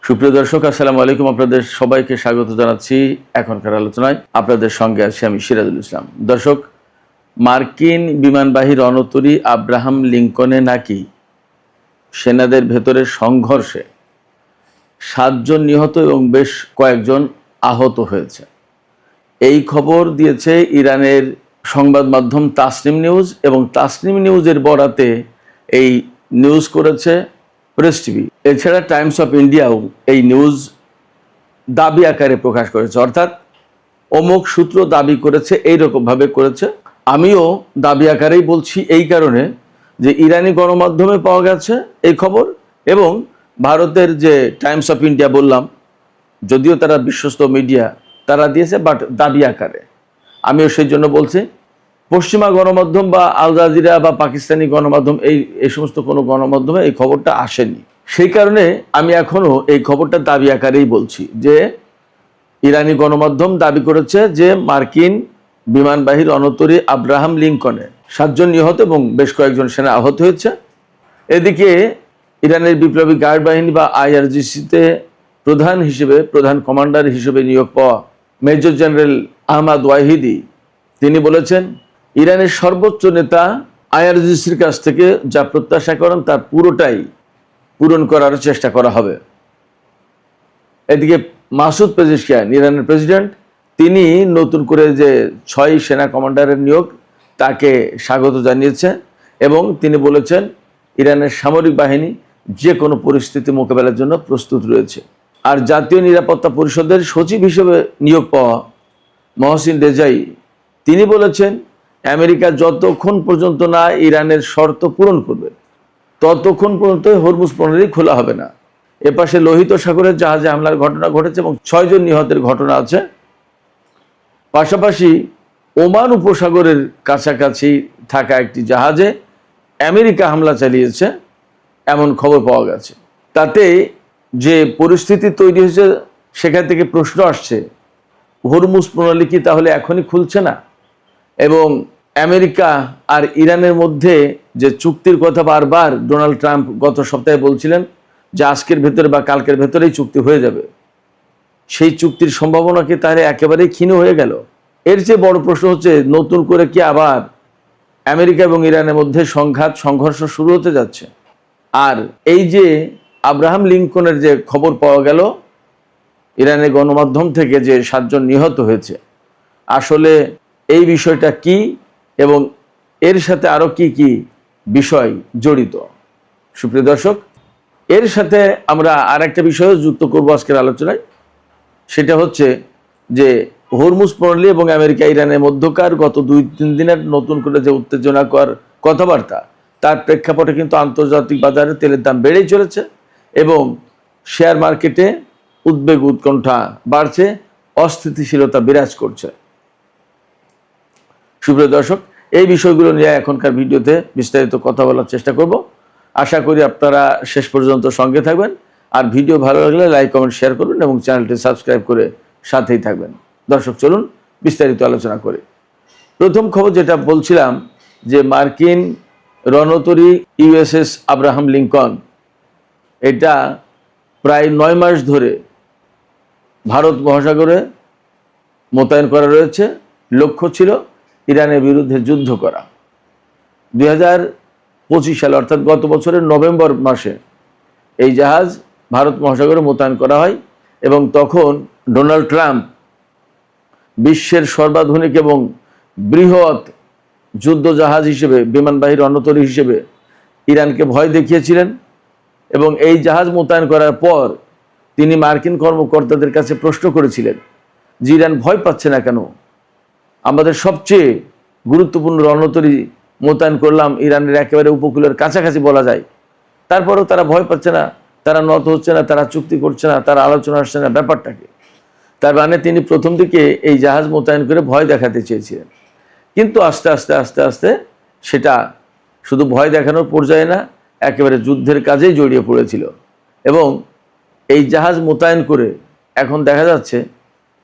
সুপ্রিয় দর্শক, আসসালামু আলাইকুম। আপনাদের সবাইকে স্বাগত জানাচ্ছি এখনকার আলোচনায়। আপনাদের সঙ্গে আছি আমি সিরাজুল ইসলাম। দর্শক, মার্কিন বিমানবাহী রণতরী আব্রাহাম লিঙ্কনে নাকি সেনাদের ভেতরে সংঘর্ষে 7 জন নিহত এবং বেশ কয়েকজন আহত হয়েছে। এই খবর দিয়েছে ইরানের সংবাদ মাধ্যম তাসনিম নিউজ, এবং তাসনিম নিউজের বরাতে এই নিউজ করেছে প্রেস টিভি। এছাড়া টাইমস অফ ইন্ডিয়াও এই নিউজ দাবি আকারে প্রকাশ করেছে, অর্থাৎ অমুক সূত্র দাবি করেছে, এইরকমভাবে করেছে। আমিও দাবি আকারেই বলছি, এই কারণে যে ইরানি গণমাধ্যমে পাওয়া গেছে এই খবর, এবং ভারতের যে টাইমস অফ ইন্ডিয়া বললাম, যদিও তারা বিশ্বস্ত মিডিয়া, তারা দিয়েছে, বাট দাবি আকারে। আমিও সেই জন্য বলছি, পশ্চিমা গণমাধ্যম বা আল জাজিরা বা পাকিস্তানি গণমাধ্যম এই সমস্ত কোনো গণমাধ্যমে এই খবরটা আসেনি। সেই কারণে আমি এখনও এই খবরটা দাবি আকারেই বলছি যে ইরানি গণমাধ্যম দাবি করেছে যে মার্কিন বিমানবাহী রণতরী আব্রাহাম লিঙ্কনে 7 জন নিহত এবং বেশ কয়েকজন সেনা আহত হয়েছে। এদিকে ইরানের বিপ্লবী গার্ড বাহিনী বা আইআরজিসিতে প্রধান কমান্ডার হিসেবে নিয়োগ পাওয়া মেজর জেনারেল আহমদ ওয়াহিদি তিনি বলেছেন, ইরানের সর্বোচ্চ নেতা আইআরজিসির কাছ থেকে যা প্রত্যাশা করেন তার পুরোটাই পূরণ করার চেষ্টা করা হবে। এদিকে মাসুদ পেজিশকিয়ান, ইরানের প্রেসিডেন্ট, তিনি নতুন করে যে 6 সেনা কমান্ডারের নিয়োগ তাকে স্বাগত জানিয়েছেন, এবং তিনি বলেছেন ইরানের সামরিক বাহিনী যে কোনো পরিস্থিতি মোকাবেলার জন্য প্রস্তুত রয়েছে। আর জাতীয় নিরাপত্তা পরিষদের সচিব হিসেবে নিয়োগ পাওয়া মহসিন রেজাই তিনি বলেছেন, আমেরিকা যতক্ষণ পর্যন্ত না ইরানের শর্ত পূরণ করবে ততক্ষণ পর্যন্ত হরমুজ প্রণালী খোলা হবে না। এপাশে লোহিত সাগরের জাহাজে হামলার ঘটনা ঘটেছে এবং 6 জন নিহতের ঘটনা আছে। পাশাপাশি ওমান উপসাগরের কাছাকাছি থাকা একটি জাহাজে আমেরিকা হামলা চালিয়েছে এমন খবর পাওয়া গেছে। তাতে যে পরিস্থিতি তৈরি হয়েছে, সেখান থেকে প্রশ্ন আসছে, হরমুজ প্রণালী কি তাহলে এখনই খুলছে না? এবং আমেরিকা আর ইরানের মধ্যে যে চুক্তির কথা বারবার ডোনাল্ড ট্রাম্প গত সপ্তাহে বলছিলেন যে আজকের ভেতরে বা কালকের ভেতরেই চুক্তি হয়ে যাবে, সেই চুক্তির সম্ভাবনা কি তাহলে একেবারেই ক্ষীণ হয়ে গেল? এর চেয়ে বড় প্রশ্ন হচ্ছে, নতুন করে কি আবার আমেরিকা এবং ইরানের মধ্যে সংঘর্ষ শুরু হতে যাচ্ছে? আর এই যে আব্রাহাম লিঙ্কনের যে খবর পাওয়া গেল ইরানের গণমাধ্যম থেকে যে 7 জন নিহত হয়েছে, আসলে এই বিষয়টা কি এবং এর সাথে আরও কি কি বিষয় জড়িত? সুপ্রিয় দর্শক, এর সাথে আমরা আর একটা বিষয়ও যুক্ত করব আজকের আলোচনায়। সেটা হচ্ছে যে হরমুজ প্রণালী এবং আমেরিকা ইরানের মধ্যকার গত 2-3 দিনের নতুন করে যে উত্তেজনাকর কথাবার্তা, তার প্রেক্ষাপটে কিন্তু আন্তর্জাতিক বাজারে তেলের দাম বেড়েই চলেছে এবং শেয়ার মার্কেটে উদ্বেগ উৎকণ্ঠা বাড়ছে, অস্থিতিশীলতা বিরাজ করছে। সুপ্রিয় দর্শক, এই বিষয়গুলো নিয়ে এখনকার ভিডিওতে বিস্তারিত কথা বলার চেষ্টা করব। আশা করি আপনারা শেষ পর্যন্ত সঙ্গে থাকবেন, আর ভিডিও ভালো লাগলে লাইক কমেন্ট শেয়ার করবেন এবং চ্যানেলটি সাবস্ক্রাইব করে সাথেই থাকবেন। দর্শক, চলুন বিস্তারিত আলোচনা করি। প্রথম খবর যেটা বলছিলাম, যে মার্কিন রণতরী ইউএসএস আব্রাহাম লিঙ্কন, এটা প্রায় 9 মাস ধরে ভারত মহাসাগরে মোতায়েন করা রয়েছে। লক্ষ্য ছিল ইরানের বিরুদ্ধে যুদ্ধ করা। 2025 সালে অর্থাৎ গত বছরের নভেম্বর মাসে এই জাহাজ ভারত মহাসাগরে মোতায়েন করা হয়, এবং তখন ডোনাল্ড ট্রাম্প বিশ্বের সর্বাধুনিক এবং বৃহৎ যুদ্ধ জাহাজ হিসেবে, বিমানবাহী রণতরী হিসেবে ইরানকে ভয় দেখিয়েছিলেন। এবং এই জাহাজ মোতায়েন করার পর তিনি মার্কিন কর্মকর্তাদের কাছে প্রশ্ন করেছিলেন যে ইরান ভয় পাচ্ছে না কেন? আমাদের সবচেয়ে গুরুত্বপূর্ণ রণতরী মোতায়েন করলাম ইরানের একেবারে উপকূলের কাছাকাছি বলা যায়, তারপরেও তারা ভয় পাচ্ছে না, তারা নত হচ্ছে না, তারা চুক্তি করছে না, তারা আলোচনা আসছে না, ব্যাপারটাকে? তার মানে তিনি প্রথম দিকে এই জাহাজ মোতায়েন করে ভয় দেখাতে চেয়েছিলেন, কিন্তু আস্তে আস্তে আস্তে আস্তে সেটা শুধু ভয় দেখানোর পর্যায়ে না, একেবারে যুদ্ধের কাজেই জড়িয়ে পড়েছিল। এবং এই জাহাজ মোতায়েন করে এখন দেখা যাচ্ছে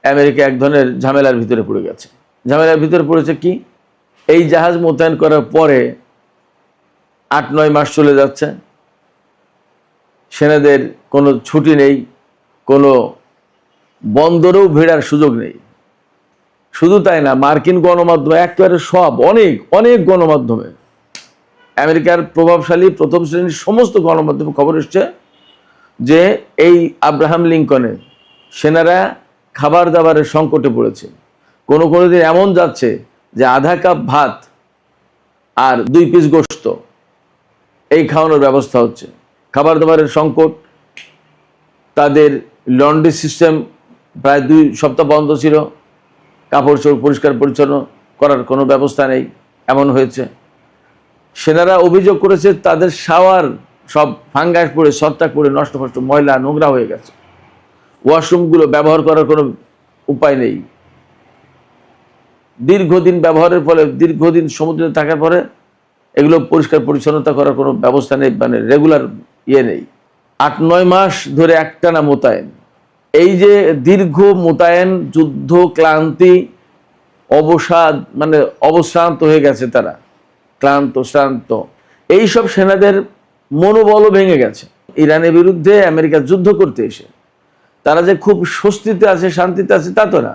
আমেরিকা এক ধরনের ঝামেলার ভিতরে পড়ে গেছে। ঝামেলার ভিতরে পড়েছে কি? এই জাহাজ মোতায়েন করার পরে 8-9 মাস চলে যাচ্ছে, সেনাদের কোনো ছুটি নেই, কোনো বন্দরেও ভিড়ার সুযোগ নেই। শুধু তাই না, মার্কিন গণমাধ্যমে একেবারে সব অনেক অনেক গণমাধ্যমে, আমেরিকার প্রভাবশালী প্রথম শ্রেণীর সমস্ত গণমাধ্যমে খবর এসছে যে এই আব্রাহাম লিঙ্কনে সেনারা খাবার দাবারের সংকটে পড়েছে। কোনো কোনো দিন এমন যাচ্ছে যে আধা কাপ ভাত আর 2 পিস গোশত এই খাওয়ানোর ব্যবস্থা হচ্ছে। খাবার দাবারের সংকট, তাদের লন্ড্রি সিস্টেম প্রায় 2 সপ্তাহ বন্ধ ছিল, কাপড় চোপড় পরিষ্কার পরিচ্ছন্ন করার কোনো ব্যবস্থা নেই, এমন হয়েছে। সেনারা অভিযোগ করেছে তাদের শাওয়ার সব ফাঙ্গাস পড়ে ছত্রাক পড়ে নষ্ট ফষ্ট ময়লা নোংরা হয়ে গেছে, ওয়াশরুমগুলো ব্যবহার করার কোনো উপায় নেই। দীর্ঘদিন ব্যবহারের ফলে, দীর্ঘদিন সমুদ্রে থাকার পরে এগুলো পরিষ্কার পরিচ্ছন্নতা করার কোনো ব্যবস্থা নেই, মানে রেগুলার নেই। 8-9 মাস ধরে একটানা মোতায়েন। এই যে দীর্ঘ মোতায়েন, যুদ্ধ ক্লান্তি, অবসাদ, মানে অবশ্রান্ত হয়ে গেছে তারা, ক্লান্ত শ্রান্ত। এইসব সেনাদের মনোবলও ভেঙে গেছে। ইরানের বিরুদ্ধে আমেরিকা যুদ্ধ করতে এসে তারা যে খুব স্বস্তিতে আছে, শান্তিতে আছে তা তো না।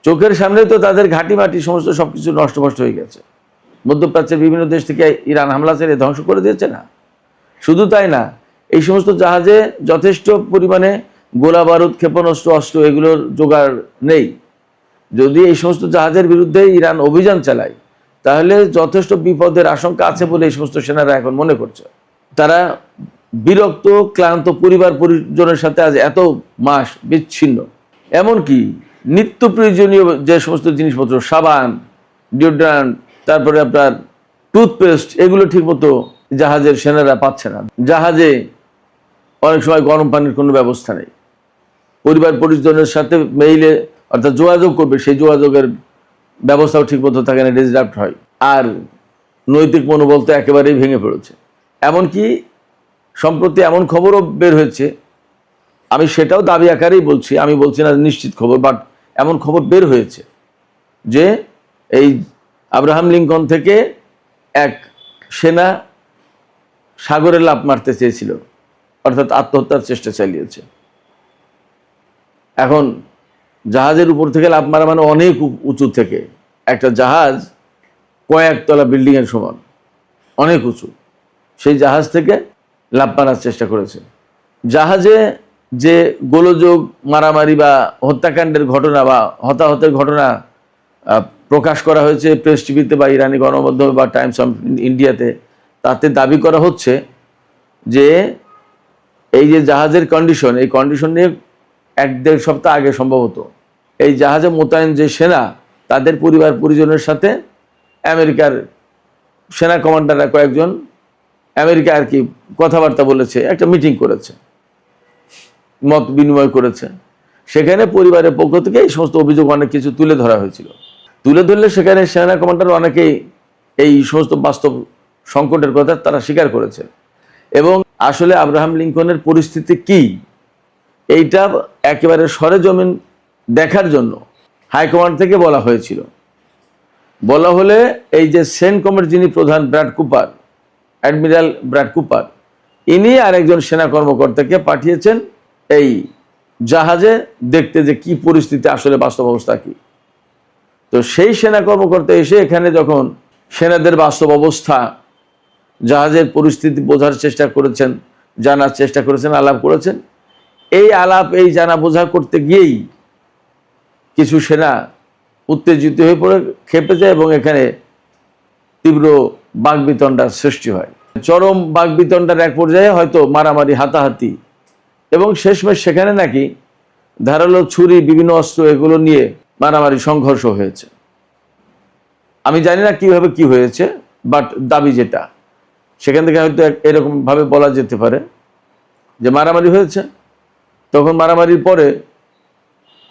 চোখের সামনে তো তাদের ঘাঁটি মাটি সমস্ত সবকিছু নষ্টভষ্ট হয়ে গেছে। মধ্যপ্রাচ্যের বিভিন্ন দেশ থেকে ইরান হামলা ছেড়ে ধ্বংস করে দিয়েছে না। শুধু তাই না, এই সমস্ত জাহাজে যথেষ্ট পরিমাণে গোলা বারুদ, ক্ষেপণাস্ত্র, অস্ত্র এগুলোর জোগাড় নেই। যদি এই সমস্ত জাহাজের বিরুদ্ধে ইরান অভিযান চালায় তাহলে যথেষ্ট বিপদের আশঙ্কা আছে বলে এই সমস্ত সেনারা এখন মনে করছে। তারা বিরক্ত, ক্লান্ত, পরিবার পরিজনের সাথে আজ এত মাস বিচ্ছিন্ন। এমনকি নিত্য প্রয়োজনীয় যে সমস্ত জিনিসপত্র, সাবান, ডিওড্রান্ট, তারপরে আপনার টুথপেস্ট, এগুলো ঠিকমতো জাহাজের সেনারা পাচ্ছে না। জাহাজে অনেক সময় গরম পানির কোনো ব্যবস্থা নেই। পরিবার পরিজনের সাথে মেইলে অর্থাৎ যোগাযোগ করবে, সেই যোগাযোগের ব্যবস্থাও ঠিকমতো থাকে না, ডিসরাপ্ট হয়। আর নৈতিক মনোবল তো একেবারেই ভেঙে পড়েছে। এমনকি সম্প্রতি এমন খবরও বের হয়েছে, আমি সেটাও দাবি আকারেই বলছি, আমি বলছি না নিশ্চিত খবর, বাট এমন খবর বের হয়েছে যে এই আব্রাহাম লিঙ্কন থেকে এক সেনা সাগরে লাফ মারতে চেয়েছিল, অর্থাৎ আত্মহত্যার চেষ্টা চালিয়েছে। এখন জাহাজের উপর থেকে লাফ মারা মানে অনেক উঁচু থেকে, একটা জাহাজ কয়েকতলা বিল্ডিংয়ের সমান, অনেক উঁচু, সেই জাহাজ থেকে লাফ মারার চেষ্টা করেছে। জাহাজে যে গোলযোগ, মারামারি বা হত্যাকাণ্ডের ঘটনা বা হতাহতের ঘটনা প্রকাশ করা হয়েছে প্রেস টিভিতে বা ইরানি গণমাধ্যমে বা টাইমস অফ ইন্ডিয়াতে, তাতে দাবি করা হচ্ছে যে এই যে জাহাজের কন্ডিশন, এই কন্ডিশন নিয়ে 1-1.5 সপ্তাহ আগে সম্ভবত এই জাহাজে মোতায়েন যে সেনা, তাদের পরিবার পরিজনের সাথে আমেরিকার সেনা কমান্ডাররা কয়েকজন আমেরিকা আর কি কথাবার্তা বলেছে, একটা মিটিং করেছে, মত বিনিময় করেছে। সেখানে পরিবারের পক্ষ থেকে এই সমস্ত অভিযোগ অনেক কিছু তুলে ধরা হয়েছিল। তুলে ধরলে সেখানে সেনা কমান্ডার অনেকেই এই সমস্ত বাস্তব সংকটের কথা তারা স্বীকার করেছে। এবং আসলে আব্রাহাম লিঙ্কনের পরিস্থিতি কি, এইটা একেবারে সরেজমিন দেখার জন্য হাইকমান্ড থেকে বলা হয়েছিল। বলা হলে এই যে সেন্টকমের যিনি প্রধান Brad Cooper, admiral Brad Cooper, ইনি আরেকজন সেনা কর্মকর্তাকে পাঠিয়েছেন এই জাহাজে দেখতে যে কি পরিস্থিতি, আসলে বাস্তব অবস্থা কি। তো সেই সেনা কর্মকর্তা এসে এখানে যখন সেনাদের বাস্তব অবস্থা, জাহাজের পরিস্থিতি বোঝার চেষ্টা করেছেন, জানার চেষ্টা করেছেন, আলাপ করেছেন, এই আলাপ এই জানা বোঝা করতে গিয়েই কিছু সেনা উত্তেজিত হয়ে পড়ে খেপে যায় এবং এখানে তীব্র বাকবিতণ্ডার সৃষ্টি হয়। চরম বাকবিতণ্ডার এক পর্যায়ে হয়তো মারামারি, হাতাহাতি, এবং শেষমেশ সেখানে নাকি ধারালো ছুরি, বিভিন্ন অস্ত্র এগুলো নিয়ে মারামারি, সংঘর্ষ হয়েছে। আমি জানি না কিভাবে কি হয়েছে, বাট দাবি যেটা, সেখান থেকে হয়তো এরকম ভাবে বলা যেতে পারে যে মারামারি হয়েছে। তখন মারামারির পরে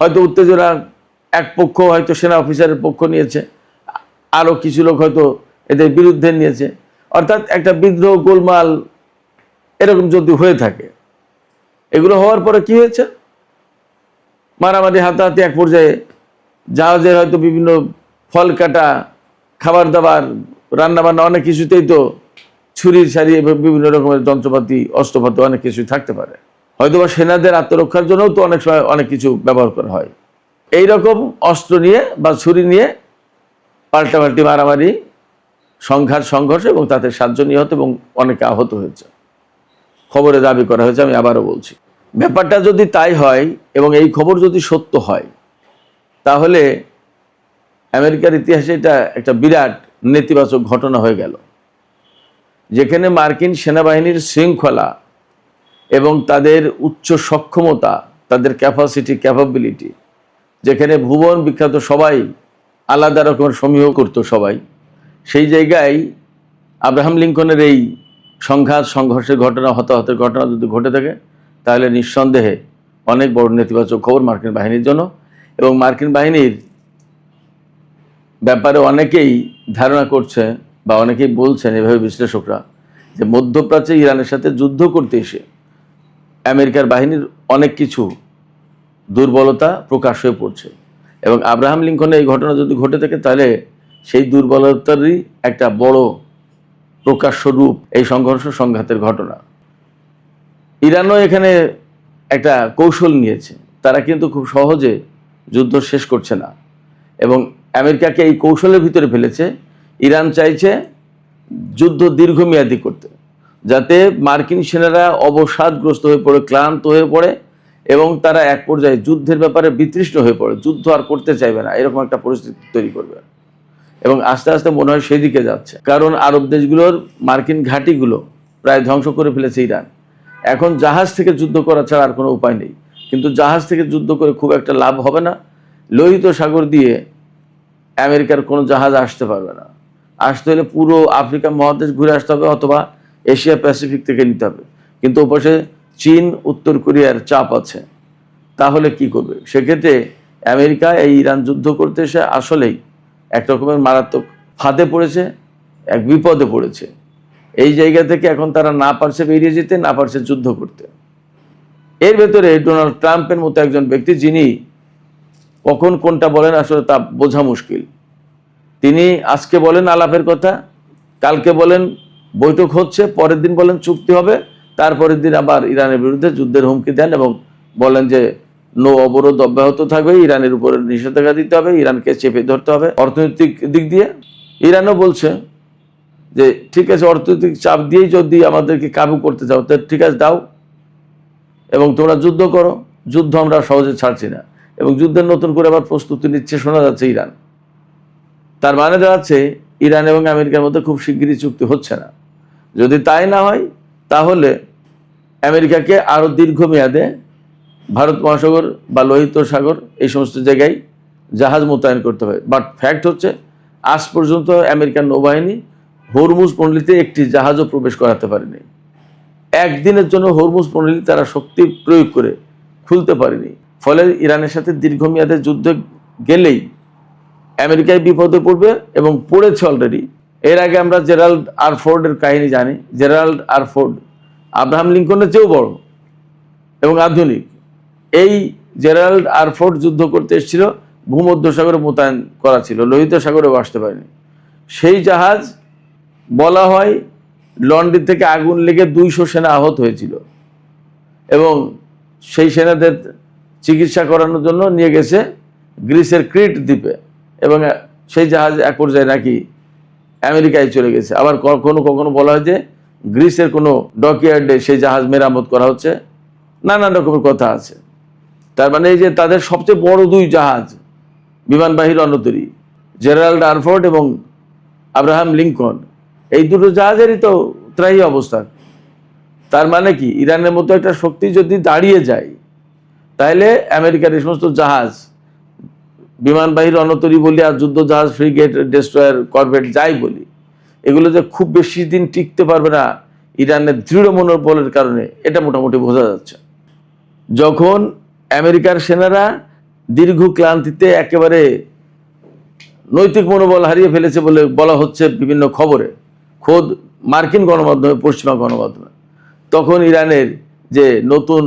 হয়তো উত্তেজনা, এক পক্ষ হয়তো সেনা অফিসারের পক্ষ নিয়েছে, আরও কিছু লোক হয়তো এদের বিরুদ্ধে নিয়েছে, অর্থাৎ একটা বিদ্রোহ, গোলমাল এরকম যদি হয়ে থাকে। এগুলো হওয়ার পরে কি হয়েছে, মারামারি, হাতাহাতি, এক পর্যায়ে জাহাজের হয়তো বিভিন্ন ফল কাটা, খাবার দাবার, রান্নাবান্না অনেক কিছুতেই তো ছুরি ছাড়ি, বিভিন্ন রকমের যন্ত্রপাতি, অস্ত্রপাতি অনেক কিছুই থাকতে পারে। হয়তোবা সেনাদের আত্মরক্ষার জন্যও তো অনেক সময় অনেক কিছু ব্যবহার করা হয়। এই রকম অস্ত্র নিয়ে বা ছুরি নিয়ে পাল্টাপাল্টি মারামারি, সংঘর্ষ এবং তাতে 7 জন নিহত এবং অনেকে আহত হয়েছে, খবরে দাবি করা হয়েছে। আমি আবারও বলছি, ব্যাপারটা যদি তাই হয় এবং এই খবর যদি সত্য হয়, তাহলে আমেরিকার ইতিহাসে এটা একটা বিরাট নেতিবাচক ঘটনা হয়ে গেল, যেখানে মার্কিন সেনাবাহিনীর শৃঙ্খলা এবং তাদের উচ্চ সক্ষমতা, তাদের ক্যাপাবিলিটি, যেখানে ভুবন বিখ্যাত সবাই আলাদা রকমের সমীহ করতো সবাই, সেই জায়গায় আব্রাহাম লিঙ্কনের এই সংঘর্ষের ঘটনা, হতাহতের ঘটনা যদি ঘটে থাকে, তাহলে নিঃসন্দেহে অনেক বড় নেতিবাচক খবর মার্কিন বাহিনীর জন্য। এবং মার্কিন বাহিনীর ব্যাপারে অনেকেই ধারণা করছে বা অনেকেই বলছেন, এভাবে বিশ্লেষকরা, যে মধ্যপ্রাচ্যে ইরানের সাথে যুদ্ধ করতে এসে আমেরিকার বাহিনীর অনেক কিছু দুর্বলতা প্রকাশ হয়ে পড়ছে। এবং আব্রাহাম লিঙ্কনের এই ঘটনা যদি ঘটে থাকে, তাহলে সেই দুর্বলতারই একটা বড় প্রকাশ্য রূপ এই সংঘাতের ঘটনা। ইরানও এখানে একটা কৌশল নিয়েছে, তারা কিন্তু খুব সহজে যুদ্ধ শেষ করছে না এবং আমেরিকাকে এই কৌশলের ভিতরে ফেলেছে। ইরান চাইছে যুদ্ধ দীর্ঘমেয়াদী করতে, যাতে মার্কিন সেনারা অবসাদগ্রস্ত হয়ে পড়ে, ক্লান্ত হয়ে পড়ে এবং তারা এক পর্যায়ে যুদ্ধের ব্যাপারে বিতৃষ্ণ হয়ে পড়ে, যুদ্ধ আর করতে চাইবে না, এরকম একটা পরিস্থিতি তৈরি করবে। এবং আস্তে আস্তে মনে হয় সেদিকে যাচ্ছে, কারণ আরব দেশগুলোর মার্কিন ঘাঁটিগুলো প্রায় ধ্বংস করে ফেলেছে ইরান। এখন জাহাজ থেকে যুদ্ধ করা ছাড়া আর কোনো উপায় নেই, কিন্তু জাহাজ থেকে যুদ্ধ করে খুব একটা লাভ হবে না। লোহিত সাগর দিয়ে আমেরিকার কোনো জাহাজ আসতে পারবে না, আসতে হলে পুরো আফ্রিকা মহাদেশ ঘুরে আসতে হবে, অথবা এশিয়া প্যাসিফিক থেকে নিতে হবে। কিন্তু ওপাশে চীন, উত্তর কোরিয়ার চাপ আছে, তাহলে কি করবে? সেক্ষেত্রে আমেরিকা এই ইরান যুদ্ধ করতে এসে আসলেই এক রকমের মারাত্মক ফাঁদে পড়েছে, এক বিপদে পড়েছে। এই জায়গা থেকে এখন তারা না পারছে বেরিয়ে যেতে, না পারছে যুদ্ধ করতে। এর ভেতরে ডোনাল্ড ট্রাম্পের মতো একজন ব্যক্তি, যিনি কখন কোনটা বলেন আসলে তা বোঝা মুশকিল। তিনি আজকে বলেন আলাপের কথা, কালকে বলেন বৈঠক হচ্ছে, পরের দিন বলেন চুক্তি হবে, তারপরের দিন আবার ইরানের বিরুদ্ধে যুদ্ধের হুমকি দেন এবং বলেন যে নৌ অবরোধ অব্যাহত থাকবে, ইরানের উপরে নিষেধাজ্ঞা দিতে হবে, ইরানকে চেপে ধরতে হবে অর্থনৈতিক দিক দিয়ে। ইরানও বলছে যে ঠিক আছে, অর্থনৈতিক চাপ দিয়েই যদি আমাদেরকে কাবু করতে চাও, তো ঠিক আছে দাও, এবং তোমরা যুদ্ধ করো, যুদ্ধ আমরা সহজে ছাড়ছি না। এবং যুদ্ধের নতুন করে আবার প্রস্তুতি নিচ্ছে শোনা যাচ্ছে ইরান। তার মানে দাঁড়াচ্ছে ইরান এবং আমেরিকার মধ্যে খুব শিগগিরই চুক্তি হচ্ছে না। যদি তাই না হয়, তাহলে আমেরিকাকে আরও দীর্ঘমেয়াদে ভারত মহাসাগর বা লোহিত সাগর এই সমস্ত জায়গায় জাহাজ মোতায়েন করতে হবে। বাট ফ্যাক্ট হচ্ছে, আজ পর্যন্ত আমেরিকান নৌবাহিনী হরমুজ প্রণালীতে একটি জাহাজও প্রবেশ করাতে পারেনি। একদিনের জন্য হরমুজ প্রণালী তারা শক্তি প্রয়োগ করে খুলতে পারেনি। ফলে ইরানের সাথে দীর্ঘমেয়াদে যুদ্ধে গেলেই আমেরিকায় বিপদে পড়বে এবং পড়েছে অলরেডি। এর আগে আমরা জেরাল্ড আর ফোর্ডের কাহিনী জানি। জেরাল্ড আর ফোর্ড আব্রাহাম লিঙ্কনের চেয়েও বড় এবং আধুনিক। এই জেরাল্ড আর ফোর্ড যুদ্ধ করতে এসেছিল, ভূমধ্যসাগরে মোতায়েন করা ছিল, লোহিত সাগরেও আসতে পারেনি। সেই জাহাজ বলা হয় লন্ডন থেকে আগুন লেগে 200 সেনা আহত হয়েছিল এবং সেই সেনাদের চিকিৎসা করানোর জন্য নিয়ে গেছে গ্রিসের ক্রিট দ্বীপে এবং সেই জাহাজ এক পর্যায়ে নাকি আমেরিকায় চলে গেছে। আবার কখনো কখনো বলা হয় যে গ্রিসের কোনো ডকইয়ার্ডে সেই জাহাজ মেরামত করা হচ্ছে, নানান রকমের কথা আছে। তার মানে এই যে তাদের সবচেয়ে বড় 2 জাহাজ বিমানবাহী রণতরী, জেরাল্ড আর ফোর্ড এবং আব্রাহাম লিঙ্কন, এই দুটো জাহাজেরই তো ত্রাহি অবস্থা। তার মানে কি, ইরানের মতো একটা শক্তি যদি দাঁড়িয়ে যায়, তাহলে আমেরিকার এই সমস্ত জাহাজ, বিমানবাহী রণতরী বলি আর যুদ্ধ জাহাজ, ফ্রিগেট, ডেস্ট্রয়ার, করভেট যাই বলি, এগুলো যে খুব বেশি দিন টিকতে পারবে না ইরানের দৃঢ় মনোবলের কারণে, এটা মোটামুটি বোঝা যাচ্ছে। যখন আমেরিকার সেনারা দীর্ঘ ক্লান্তিতে একেবারে নৈতিক মনোবল হারিয়ে ফেলেছে বলে বলা হচ্ছে বিভিন্ন খবরে, খোদ মার্কিন গণমাধ্যমে, পশ্চিমা গণমাধ্যমে, তখন ইরানের যে নতুন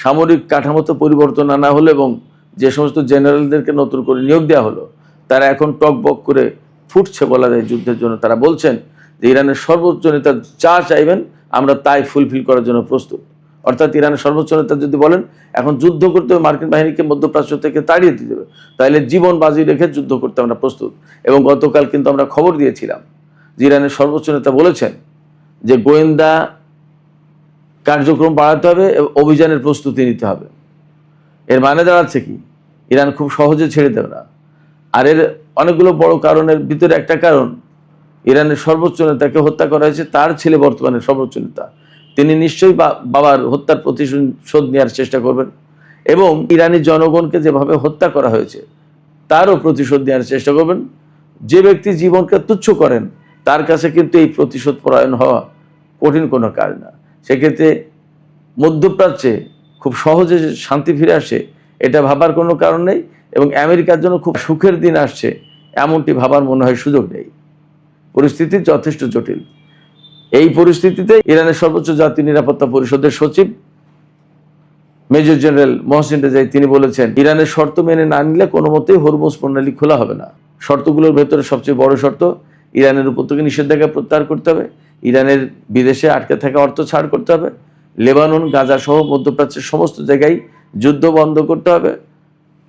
সামরিক কাঠামোতে পরিবর্তন আনা হলো এবং যে সমস্ত জেনারেলদেরকে নতুন করে নিয়োগ দেওয়া হলো, তারা এখন টকবক করে ফুটছে বলা যায় যুদ্ধের জন্য। তারা বলছেন যে ইরানের সর্বোচ্চ নেতা যা চাইবেন আমরা তাই ফুলফিল করার জন্য প্রস্তুত। অর্থাৎ ইরানের সর্বোচ্চ নেতা যদি বলেন এখন যুদ্ধ করতে হবে, মার্কিন বাহিনীকে মধ্যপ্রাচ্য থেকে তাড়িয়ে দিতে হবে, তাহলে জীবন বাজি রেখে যুদ্ধ করতে আমরা প্রস্তুত। এবং গতকাল কিন্তু আমরা খবর দিয়েছিলাম যে ইরানের সর্বোচ্চ নেতা বলেছেন যে গোয়েন্দা কার্যক্রম বাড়াতে হবে, অভিযানের প্রস্তুতি নিতে হবে। এর মানে দাঁড়াচ্ছে কি, ইরান খুব সহজে ছেড়ে দেবে না। আর এর অনেকগুলো বড় কারণের ভিতরে একটা কারণ, ইরানের সর্বোচ্চ নেতাকে হত্যা করা হয়েছে, তার ছেলে বর্তমানে সর্বোচ্চ নেতা, তিনি নিশ্চয়ই বাবার হত্যার প্রতিশোধ নেওয়ার চেষ্টা করবেন এবং ইরানি জনগণকে যেভাবে হত্যা করা হয়েছে তারও প্রতিশোধ নেওয়ার চেষ্টা করবেন। যে ব্যক্তি জীবনকে তুচ্ছ করেন তার কাছে কিন্তু এই প্রতিশোধ পরায়ণ হওয়া কঠিন কোনো কাজ না। সেক্ষেত্রে মধ্যপ্রাচ্যে খুব সহজে শান্তি ফিরে আসে এটা ভাবার কোনো কারণ নেই, এবং আমেরিকার জন্য খুব সুখের দিন আসছে এমনটি ভাবার মনে হয় সুযোগ নেই। পরিস্থিতি যথেষ্ট জটিল। এই পরিস্থিতিতে ইরানের সর্বোচ্চ জাতীয় নিরাপত্তা পরিষদের সচিব মেজর জেনারেল মহসিন রেজাই তিনি বলেছেন, ইরানের শর্ত মেনে না নিলে কোনো মতেই হরমুজ প্রণালী খোলা হবে না। শর্তগুলোর ভেতরে সবচেয়ে বড় শর্ত, ইরানের উপর থেকে নিষেধাজ্ঞা প্রত্যাহার করতে হবে, ইরানের বিদেশে আটকে থাকা অর্থ ছাড় করতে হবে, লেবানন, গাজা সহ মধ্যপ্রাচ্যের সমস্ত জায়গায় যুদ্ধ বন্ধ করতে হবে,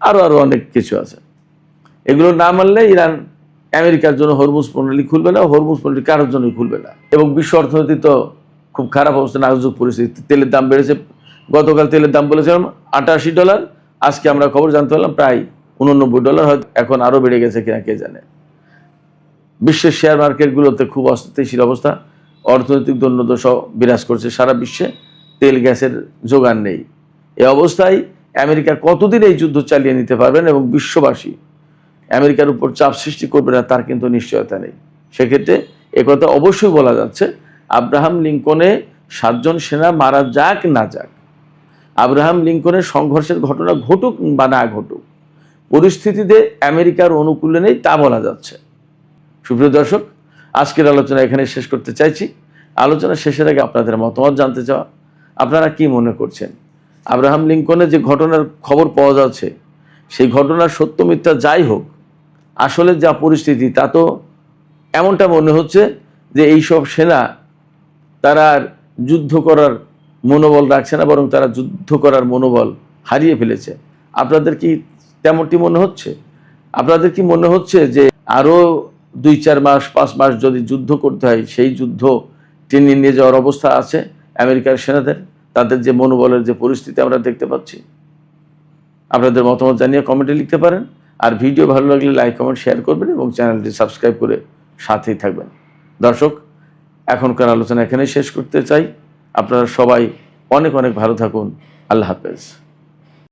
আরও অনেক কিছু আছে। এগুলো না মানলে ইরান আমেরিকার জন্য হরমুজ প্রণালী খুলবে না, হরমুজ প্রণালী কারোর জন্যই খুলবে না। এবং বিশ্ব অর্থনীতি তো খুব খারাপ অবস্থা, নাজুক পরিস্থিতি। তেলের দাম বেড়েছে, গতকাল তেলের দাম বলেছিলাম $88, আজকে আমরা খবর জানতে পারলাম প্রায় $89, হয়তো এখন আরও বেড়ে গেছে কিনা কে জানে। বিশ্বের শেয়ার মার্কেটগুলোতে খুব অস্থিতিশীল অবস্থা, অর্থনৈতিক দৈন্যদশা বিরাজ করছে সারা বিশ্বে, তেল গ্যাসের যোগান নেই। এই অবস্থায় আমেরিকা কতদিন এই যুদ্ধ চালিয়ে নিতে পারবেন এবং বিশ্ববাসী আমেরিকার উপর চাপ সৃষ্টি করবে না তার কিন্তু নিশ্চয়তা নেই। সেক্ষেত্রে একথা অবশ্যই বলা যাচ্ছে, আব্রাহাম লিঙ্কনে 7 জন সেনা মারা যাক না যাক, আব্রাহাম লিঙ্কনের সংঘর্ষের ঘটনা ঘটুক বা না ঘটুক, পরিস্থিতিতে আমেরিকার অনুকূলে নেই তা বলা যাচ্ছে। সুপ্রিয় দর্শক, আজকের আলোচনা এখানে শেষ করতে চাইছি। আলোচনা শেষের আগে আপনাদের মতামত জানতে চাওয়া, আপনারা কি মনে করছেন আব্রাহাম লিঙ্কনের যে ঘটনার খবর পাওয়া যাচ্ছে সেই ঘটনার সত্য মিথ্যা যাই হোক, আসলে যা পরিস্থিতি তা তো এমনটা মনে হচ্ছে যে এইসব সেনা তারা যুদ্ধ করার মনোবল রাখছে না, বরং তারা যুদ্ধ করার মনোবল হারিয়ে ফেলেছে। আপনাদের কি তেমনটি মনে হচ্ছে? আপনাদের কি মনে হচ্ছে যে আরও 2-4 মাস 5 মাস যদি যুদ্ধ করতে হয়, সেই যুদ্ধ টেনে নিয়ে যাওয়ার অবস্থা আছে আমেরিকার সেনাদের, তাদের যে মনোবলের যে পরিস্থিতি আমরা দেখতে পাচ্ছি? আপনাদের মতামত জানিয়ে কমেন্টে লিখতে পারেন। আর ভিডিও ভালো লাগলে লাইক, কমেন্ট, শেয়ার করবেন এবং চ্যানেলটি সাবস্ক্রাইব করে সাথেই থাকবেন। দর্শক, এখনকার আলোচনা এখানেই শেষ করতে চাই। আপনারা সবাই অনেক অনেক ভালো থাকুন। আল্লাহ হাফেজ।